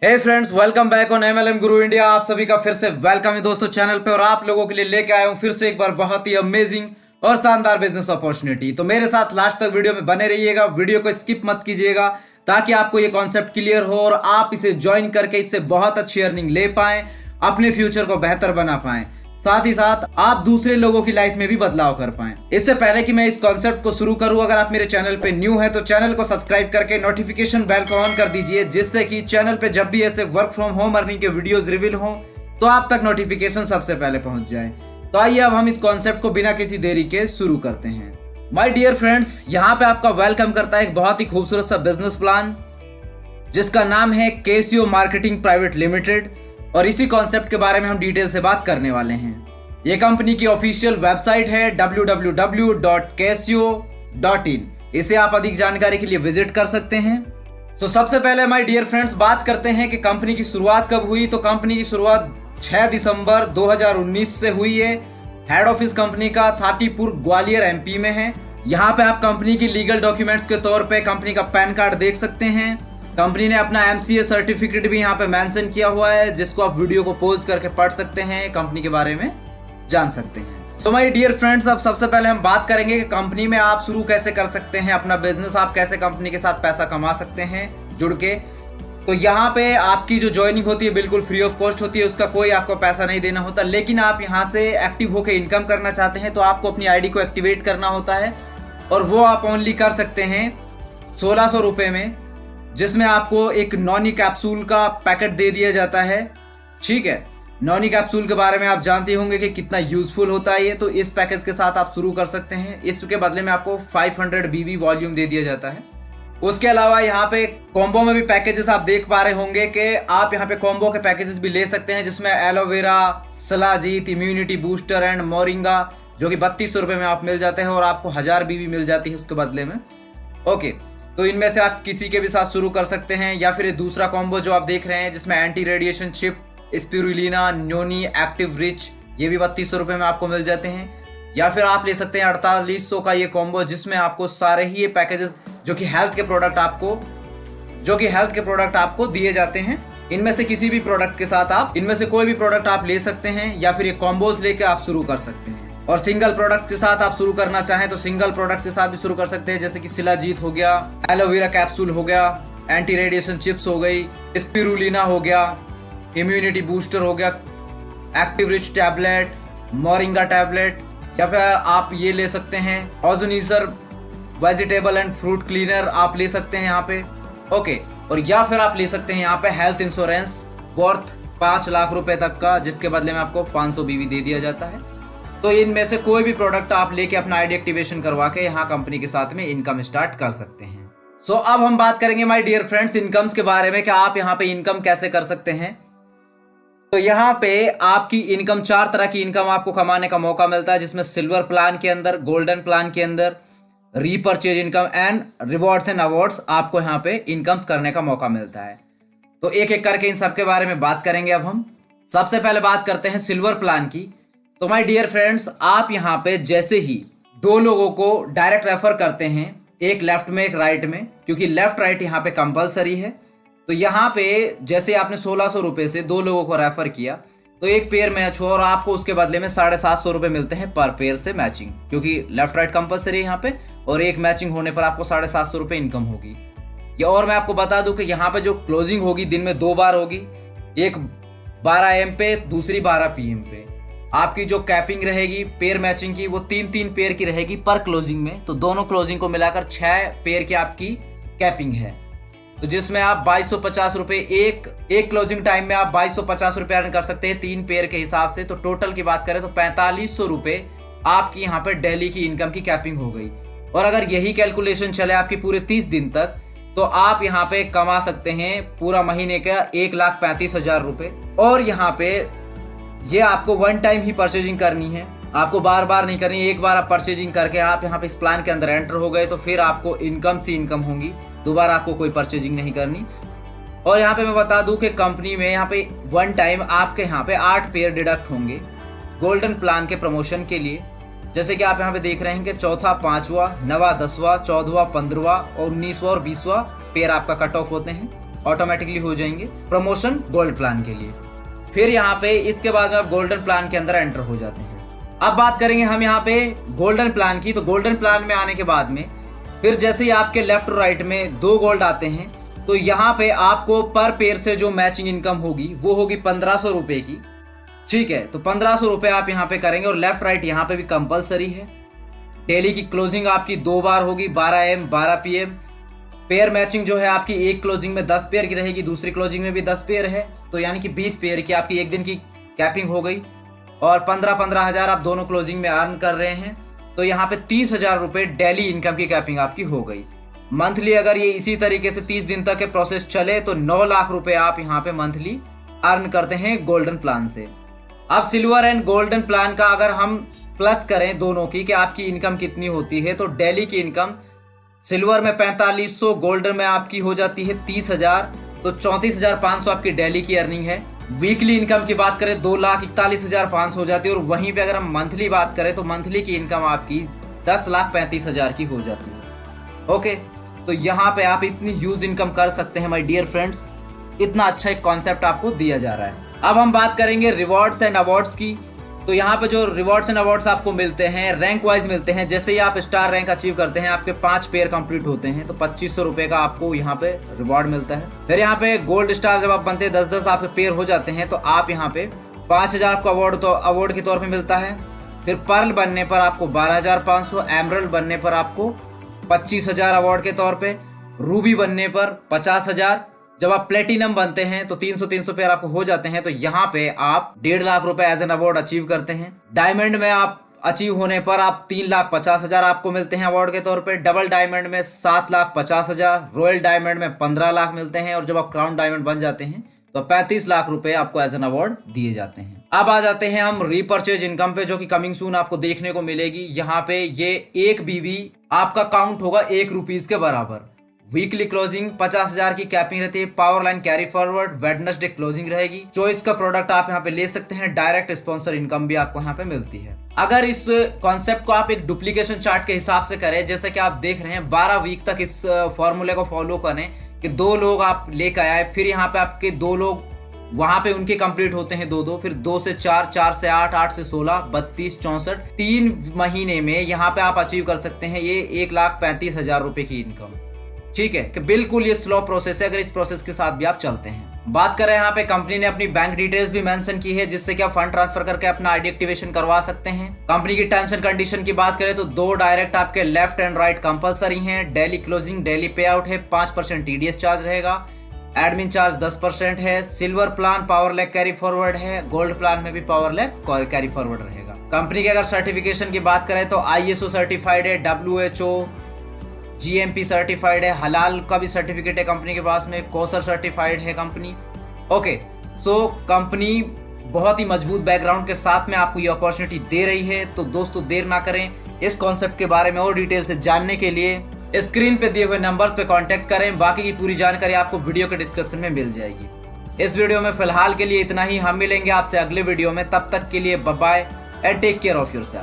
Hey friends, welcome back on MLM Guru India. आप सभी का फिर से वेलकम है दोस्तों चैनल पे। और आप लोगों के लिए लेके आया हूं फिर से एक बार बहुत ही अमेजिंग और शानदार बिजनेस अपॉर्चुनिटी। तो मेरे साथ लास्ट तक वीडियो में बने रहिएगा, वीडियो को स्किप मत कीजिएगा ताकि आपको ये कॉन्सेप्ट क्लियर हो और आप इसे ज्वाइन करके इससे बहुत अच्छी अर्निंग ले पाएं, अपने फ्यूचर को बेहतर बना पाएं, साथ ही साथ आप दूसरे लोगों की लाइफ में भी बदलाव कर पाएं। इससे पहले कि मैं इस कॉन्सेप्ट को शुरू करूं, अगर आप मेरे चैनल पे न्यू है तो चैनल को सब्सक्राइब करके नोटिफिकेशन बेल को ऑन कर दीजिए, जिससे कि चैनल पे जब भी ऐसे वर्क फ्रॉम होम अर्निंग के वीडियोस रिवील हों तो आप तक नोटिफिकेशन सबसे पहले पहुंच जाए। तो आइए अब हम इस कॉन्सेप्ट को बिना किसी देरी के शुरू करते हैं। माय डियर फ्रेंड्स, यहाँ पे आपका वेलकम करता है एक बहुत ही खूबसूरत सा बिजनेस प्लान जिसका नाम है केसीओ मार्केटिंग प्राइवेट लिमिटेड। और इसी कॉन्सेप्ट के बारे में हम डिटेल से बात करने वाले हैं। ये कंपनी की ऑफिशियल वेबसाइट है www.casio.in। इसे आप अधिक जानकारी के लिए विजिट कर सकते हैं। तो सबसे पहले माय डियर फ्रेंड्स बात करते हैं कि कंपनी की शुरुआत कब हुई। तो कंपनी की शुरुआत 6 दिसंबर 2019 से हुई है। हेड ऑफिस कंपनी का थाटीपुर ग्वालियर एमपी में है। यहाँ पे आप कंपनी की लीगल डॉक्यूमेंट्स के तौर पे कंपनी का पैन कार्ड देख सकते हैं। कंपनी ने अपना एमसीए सर्टिफिकेट भी यहाँ पे मेंशन किया हुआ है, जिसको आप वीडियो को पॉज करके पढ़ सकते हैं, कंपनी के बारे में जान सकते हैं। सो माय डियर फ्रेंड्स, अब सबसे पहले हम बात करेंगे कि कंपनी में आप शुरू कैसे कर सकते हैं अपना बिजनेस, आप कैसे कंपनी के साथ पैसा कमा सकते हैं जुड़ के। तो यहाँ पे आपकी जो ज्वाइनिंग होती है बिल्कुल फ्री ऑफ कॉस्ट होती है, उसका कोई आपको पैसा नहीं देना होता। लेकिन आप यहाँ से एक्टिव होकर इनकम करना चाहते हैं तो आपको अपनी आईडी को एक्टिवेट करना होता है, और वो आप ओनली कर सकते हैं 1600 रुपये में, जिसमें आपको एक नॉनी कैप्सूल का पैकेट दे दिया जाता है। ठीक है, नॉनी कैप्सूल के बारे में आप जानते होंगे कि कितना यूजफुल होता है ये। तो इस पैकेज के साथ आप शुरू कर सकते हैं। इसके बदले में आपको 500 बीबी वॉल्यूम दे दिया जाता है। उसके अलावा यहाँ पे कॉम्बो में भी पैकेजेस आप देख पा रहे होंगे कि आप यहाँ पे कॉम्बो के पैकेजेस भी ले सकते हैं, जिसमें aloe vera, shilajit, immunity booster and moringa, जो कि 3200 रुपये में आप मिल जाते हैं और आपको 1000 बीबी मिल जाती है उसके बदले में। ओके, तो इनमें से आप किसी के भी साथ शुरू कर सकते हैं। या फिर दूसरा कॉम्बो जो आप देख रहे हैं जिसमें anti radiation chip, spirulina, noni, active rich, ये भी 3200 रुपये में आपको मिल जाते हैं। या फिर आप ले सकते हैं 4800 का ये कॉम्बो, जिसमें आपको सारे ही ये पैकेजेस जो कि हेल्थ के प्रोडक्ट आपको दिए जाते हैं। इनमें से किसी भी प्रोडक्ट के साथ आप इनमें से कोई भी प्रोडक्ट आप ले सकते हैं, या फिर ये कॉम्बोज लेके आप शुरू कर सकते हैं। और सिंगल प्रोडक्ट के साथ आप शुरू करना चाहें तो सिंगल प्रोडक्ट के साथ भी शुरू कर सकते हैं, जैसे कि शिलाजीत हो गया, एलोवेरा कैप्सूल हो गया, एंटी रेडिएशन चिप्स हो गई, स्पिरुलिना हो गया, इम्यूनिटी बूस्टर हो गया, active rich tablet, moringa tablet, या फिर आप ये ले सकते हैं ओजोनीजर वेजिटेबल एंड फ्रूट क्लीनर आप ले सकते हैं यहाँ पे। ओके, और या फिर आप ले सकते हैं यहाँ पे हेल्थ इंश्योरेंस वर्थ 5 लाख रुपए तक का, जिसके बदले में आपको 500 बीवी दे दिया जाता है। तो इनमें से कोई भी प्रोडक्ट आप लेके अपना आईडी एक्टिवेशन करवा के यहाँ कंपनी के साथ में इनकम स्टार्ट कर सकते हैं। सो अब हम बात करेंगे माय डियर फ्रेंड्स इनकम्स के बारे में कि आप यहाँ पे इनकम कैसे कर सकते हैं। तो यहाँ पे आपकी इनकम 4 तरह की इनकम आपको कमाने का मौका मिलता है, जिसमें सिल्वर प्लान के अंदर, गोल्डन प्लान के अंदर, repurchase income and rewards and awards आपको यहाँ पे इनकम्स करने का मौका मिलता है। तो एक एक करके इन सब के बारे में बात करेंगे। अब हम सबसे पहले बात करते हैं सिल्वर प्लान की। तो माय डियर फ्रेंड्स, आप यहाँ पे जैसे ही 2 लोगों को डायरेक्ट रेफर करते हैं, एक लेफ्ट में एक राइट में, क्योंकि लेफ्ट राइट यहाँ पे कंपलसरी है। तो यहाँ पे जैसे आपने 1600 रुपये से 2 लोगों को रेफर किया तो एक पेयर मैच हो और आपको उसके बदले में 750 रुपये मिलते हैं पर पेयर से मैचिंग, क्योंकि लेफ्ट राइट कंपलसरी है यहाँ पे, और एक मैचिंग होने पर आपको 750 रुपये इनकम होगी। या और मैं आपको बता दूं कि यहाँ पे जो क्लोजिंग होगी दिन में 2 बार होगी, एक 12 AM पे, दूसरी 12 PM पे। आपकी जो कैपिंग रहेगी पेयर मैचिंग की वो 3-3 पेयर की रहेगी पर क्लोजिंग में। तो दोनों क्लोजिंग को मिलाकर 6 पेयर की आपकी कैपिंग है, तो जिसमें आप 2250 रुपये एक क्लोजिंग टाइम में आप 2250 रुपये अर्न कर सकते हैं 3 पेयर के हिसाब से। तो टोटल की बात करें तो 4500 रुपये आपकी यहाँ पे डेली की इनकम की कैपिंग हो गई। और अगर यही कैलकुलेशन चले आपकी पूरे 30 दिन तक, तो आप यहाँ पे कमा सकते हैं पूरा महीने का 1,35,000 रुपये। और यहाँ पे ये आपको 1 टाइम ही परचेजिंग करनी है, आपको बार बार नहीं करनी। एक बार आप परचेजिंग करके आप यहाँ पे इस प्लान के अंदर एंटर हो गए तो फिर आपको इनकम से इनकम होंगी, दोबारा आपको कोई परचेजिंग नहीं करनी। और यहाँ पे मैं बता दूं कि कंपनी में यहाँ पे 1 टाइम आपके यहाँ पे 8 पेयर डिडक्ट होंगे गोल्डन प्लान के प्रमोशन के लिए। जैसे कि आप यहाँ पे देख रहे हैं कि 4था, 5वां, 9वां, 10वां, 14वां, 15वां और 19वां और 20वां पेयर आपका कट ऑफ होते हैं। ऑटोमेटिकली हो जाएंगे प्रमोशन गोल्ड प्लान के लिए। फिर यहाँ पे इसके बाद में आप गोल्डन प्लान के अंदर एंटर हो जाते हैं। अब बात करेंगे हम यहाँ पे गोल्डन प्लान की। तो गोल्डन प्लान में आने के बाद में फिर जैसे ही आपके लेफ्ट और राइट में 2 गोल्ड आते हैं, तो यहाँ पे आपको पर पेयर से जो मैचिंग इनकम होगी वो होगी 1500 रुपए की। ठीक है, तो 1500 रुपए आप यहाँ पे करेंगे और लेफ्ट राइट यहाँ पे भी कंपलसरी है। डेली की क्लोजिंग आपकी 2 बार होगी, 12 AM 12 PM। पेयर मैचिंग जो है आपकी एक क्लोजिंग में 10 पेयर की रहेगी, दूसरी क्लोजिंग में भी 10 पेयर है, तो यानी कि 20 पेयर की आपकी एक दिन की कैपिंग हो गई और 15-15 हजार आप दोनों क्लोजिंग में अर्न कर रहे हैं। तो यहाँ पे 30,000 रुपए डेली इनकम की कैपिंग आपकी हो गई। मंथली अगर ये इसी तरीके से 30 दिन तक के प्रोसेस चले तो 9 लाख रुपए आप यहाँ पे मंथली अर्न करते हैं गोल्डन प्लान से। अब सिल्वर एंड गोल्डन प्लान का अगर हम प्लस करें दोनों की कि आपकी इनकम कितनी होती है, तो डेली की इनकम सिल्वर में 4500, गोल्डन में आपकी हो जाती है 30,000, तो 34,500 आपकी डेली की अर्निंग है। वीकली इनकम की बात करें 2,41,500 हो जाती है और वहीं पे अगर हम मंथली बात करें तो मंथली की इनकम आपकी 10,35,000 की हो जाती है। ओके, तो यहाँ पे आप इतनी ह्यूज इनकम कर सकते हैं माय डियर फ्रेंड्स। इतना अच्छा एक कॉन्सेप्ट आपको दिया जा रहा है। अब हम बात करेंगे रिवॉर्ड्स एंड अवार्ड्स की। तो यहाँ पे जो रिवॉर्ड्स एंड अवार्ड्स आपको मिलते हैं रैंक वाइज मिलते हैं। जैसे ही आप स्टार रैंक अचीव करते हैं, आपके 5 पेयर कंप्लीट होते हैं, तो 2500 रुपए का आपको यहाँ पे रिवॉर्ड मिलता है। फिर यहाँ पे गोल्ड स्टार जब आप बनते हैं, 10-10 आपके पेयर हो जाते हैं, तो आप यहाँ पे 5,000 आपको अवार्ड के तौर पे मिलता है। फिर पर्ल बनने पर आपको 12,500, एमरल्ड बनने पर आपको 25,000 अवार्ड के तौर पे, रूबी बनने पर 50,000, जब आप प्लेटिनम बनते हैं तो 300 पेयर आपको हो जाते हैं, तो यहाँ पे आप 1.5 लाख रुपए एज एन अवार्ड अचीव करते हैं। डायमंड में आप अचीव होने पर आप 3,50,000 आपको मिलते हैं अवार्ड के तौर पे। डबल डायमंड में 7,50,000, रॉयल डायमंड में 15 लाख मिलते हैं और जब आप क्राउन डायमंड बन जाते हैं तो 35 लाख रुपए आपको एज एन अवार्ड दिए जाते हैं। अब आ जाते हैं हम रीपर्चेज इनकम पे, जो कि कमिंग सून आपको देखने को मिलेगी। यहाँ पे ये 1 BB आपका काउंट होगा 1 रुपीज के बराबर। वीकली क्लोजिंग 50,000 की कैपिंग रहती है। Power line carry forward, Wednesday closing रहेगी। चॉइस का प्रोडक्ट आप यहाँ पे ले सकते हैं। डायरेक्ट स्पॉन्सर इनकम भी आपको यहाँ पे मिलती है। अगर इस कॉन्सेप्ट को आप एक डुप्लीकेशन चार्ट के हिसाब से करें, जैसे कि आप देख रहे हैं 12 वीक तक इस फॉर्मूले को फॉलो करें कि 2 लोग आप लेकर आए, फिर यहाँ पे आपके 2 लोग वहां पे उनके कंप्लीट होते हैं 2-2, फिर 2 से 4, 4 से 8, 8 से 16, 32, 64, 3 महीने में यहाँ पे आप अचीव कर सकते हैं ये 1,35,000 रुपए की इनकम। ठीक है, कि बिल्कुल ये स्लो प्रोसेस है अगर इस प्रोसेस के साथ भी आप चलते हैं। बात करें यहाँ पे कंपनी ने अपनी बैंक डिटेल्स भी मेंशन की है, जिससे कि आप फंड ट्रांसफर करके अपना आईडी एक्टिवेशन करवा सकते हैं। कंपनी की टर्म्स एंड कंडीशन की बात करें तो 2 डायरेक्ट आपके लेफ्ट एंड राइट कंपलसरी हैं। डेली क्लोजिंग, डेली पे आउट है, 5% TDS चार्ज रहेगा, एडमिन चार्ज 10% है। Silver plan power lag carry forward है, गोल्ड प्लान में भी पावर लैग कैरी फॉरवर्ड रहेगा। कंपनी के अगर सर्टिफिकेशन की बात करें तो ISO सर्टिफाइड है, WHO GMP सर्टिफाइड है, हलाल का भी सर्टिफिकेट है कंपनी के पास में, कोसर सर्टिफाइड है कंपनी। ओके, सो कंपनी बहुत ही मजबूत बैकग्राउंड के साथ में आपको ये अपॉर्चुनिटी दे रही है। तो दोस्तों देर ना करें, इस कॉन्सेप्ट के बारे में और डिटेल से जानने के लिए स्क्रीन पे दिए हुए नंबर्स पे कांटेक्ट करें। बाकी की पूरी जानकारी आपको वीडियो के डिस्क्रिप्शन में मिल जाएगी। इस वीडियो में फिलहाल के लिए इतना ही। हम मिलेंगे आपसे अगले वीडियो में, तब तक के लिए bye bye and take care of yourself.